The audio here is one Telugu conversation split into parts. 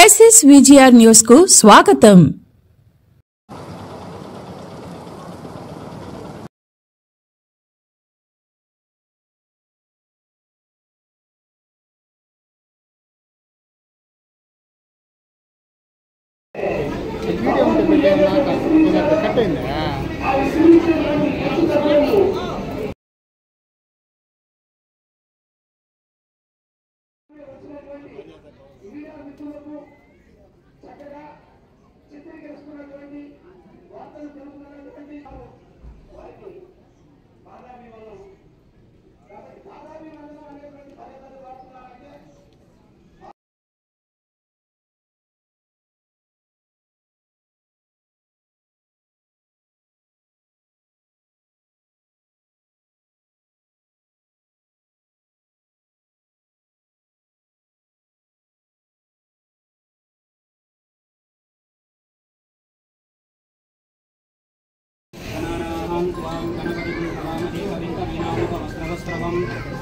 SSVGR న్యూస్ కు స్వాగతం।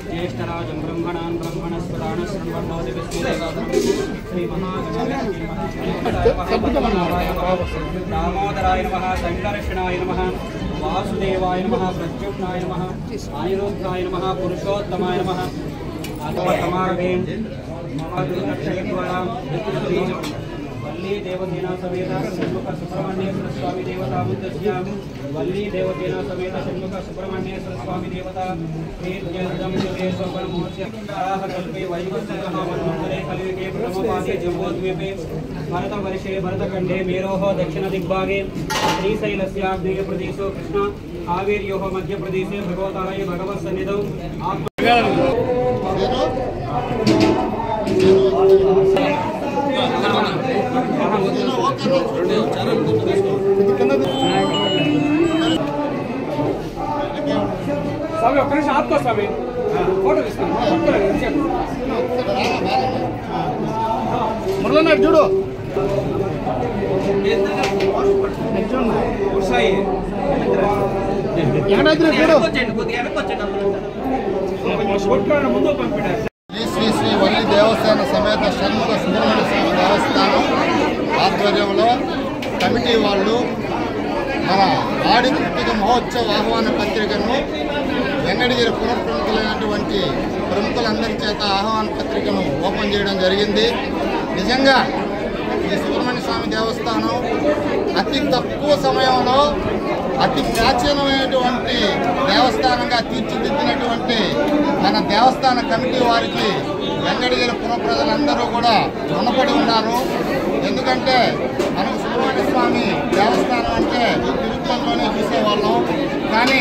ज्येष्ठराजं ब्रह्मणान् ब्रह्मणस्पदान शृण्वन्नोति दामोदराय नमः, संकर्षणाय नमः, वासुदेवाय नमः, प्रद्युम्नाय नमः, अनिरुद्धाय नमः, पुरुषोत्तमाय नमः। वल्ली देवसेना समेत षण्मुख सुब्रह्मण्येश्वर स्वामी देवता मुद्दस्य वल्ली देवसेना समेत षण्मुख सुब्रह्मण्येश्वर स्वामी देवता कीर्त्यर्थं युगे स्वपरमोस्य कल्पे वैवस्वतः मन्वन्तरे कलियुगे प्रथमपादे जम्बूद्वीपे भरतवर्षे भरतखण्डे मेरोः दक्षिणदिग्भागे श्रीशैलस्याग्नेयप्रदेशो कृष्ण हावेर्योः मध्यप्रदेशे भगवताय भगवत्सन्निधौ स्वामी ఒక్క నిమిషం ఆపుకో స్వామి ఫోటో తీస్తాను మురళనాథ్ చూడు శ్రీ శ్రీ వల్లి దేవసేన సమేత షణ్ముఖ సుబ్రహ్మణ్య స్వామి దేవస్థానం ఆధ్వర్యంలో కమిటీ వాళ్ళు మన ఆడి కృతిక మహోత్సవ ఆహ్వాన పత్రికను వెంకటగిరి పునఃప్రముఖులైనటువంటి ప్రముఖులందరి చేత ఆహ్వాన పత్రికను ఓపెన్ చేయడం జరిగింది। నిజంగా ఈ సుబ్రహ్మణ్య స్వామి దేవస్థానం అతి తక్కువ సమయంలో అతి ప్రాచీనమైనటువంటి దేవస్థానంగా తీర్చిదిద్దినటువంటి మన దేవస్థాన కమిటీ వారికి వెంకటగిరి పుర ప్రజలందరూ కూడా రుణపడి ఉన్నారు। ఎందుకంటే మనకు సుబ్రహ్మణ్య స్వామి దేవస్థానం అంటే తిరుపతిలోనే చూసేవాళ్ళం, కానీ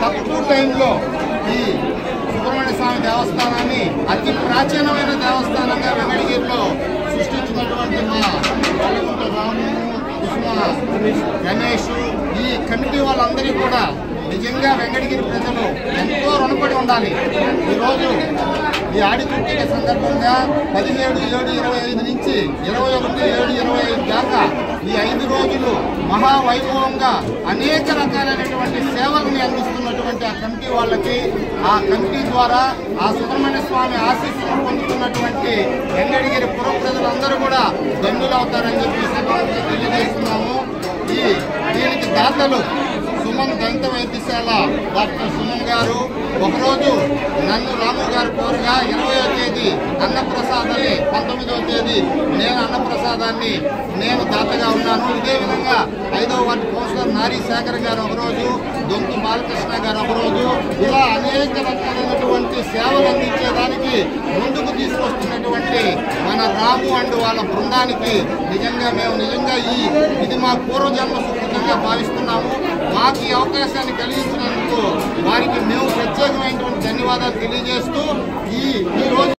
తక్కువ టైంలో ఈ సుబ్రహ్మణ్య స్వామి దేవస్థానాన్ని అతి ప్రాచీనమైన దేవస్థానంగా వెంకటగిరిలో సృష్టించినటువంటి మా రాము, కృష్ణ, గణేష్ ఈ కమిటీ వాళ్ళందరికీ కూడా నిజంగా వెంకటగిరి ప్రజలు ఎంతో రుణపడి ఉండాలి। ఈరోజు ఈ ఆడిపుట్టిన సందర్భంగా 17/7/25 నుంచి 21/7/25 దాకా ఈ 5 రోజులు మహావైభవంగా అనేక రకాలైనటువంటి సేవలను అందిస్తున్నటువంటి ఆ కమిటీ వాళ్ళకి, ఆ కమిటీ ద్వారా ఆ సుబ్రహ్మణ్య స్వామి ఆశీస్సులు పొందుతున్నటువంటి వెంకటగిరి పుర ప్రజలందరూ కూడా ధన్యులవుతారని చెప్పి సభకు తెలియజేస్తున్నాము। దీనికి దాతలు సుమన్ దంత వైద్యశాల డాక్టర్ సుమన్ గారు, ఒకరోజు నన్ను రాము గారు కోరగా 20వ తేదీ అన్నప్రసాదాన్ని, 19వ తేదీ నేను అన్నప్రసాదాన్ని నేను దాతగా ఉన్నాను। ఇదే విధంగా 5వ వార్డు కౌన్సిలర్ నారీ శేఖర్ గారు ఒకరోజు, దొంతు బాలకృష్ణ గారు ఒకరోజు, ఇలా అనేక రకాలైనటువంటి సేవలు అందించేదానికి ముందుకు తీసుకొస్తున్నటువంటి మన రాము అండ్ వాళ్ళ బృందానికి మేము నిజంగా ఇది మా పూర్వజన్మ సుకృతంగా భావిస్తున్నాము। మాకు ఈ అవకాశాన్ని కలిగించినందుకు వారికి మేము ప్రత్యేకమైనటువంటి ధన్యవాదాలు తెలియజేస్తూ ఈ రోజు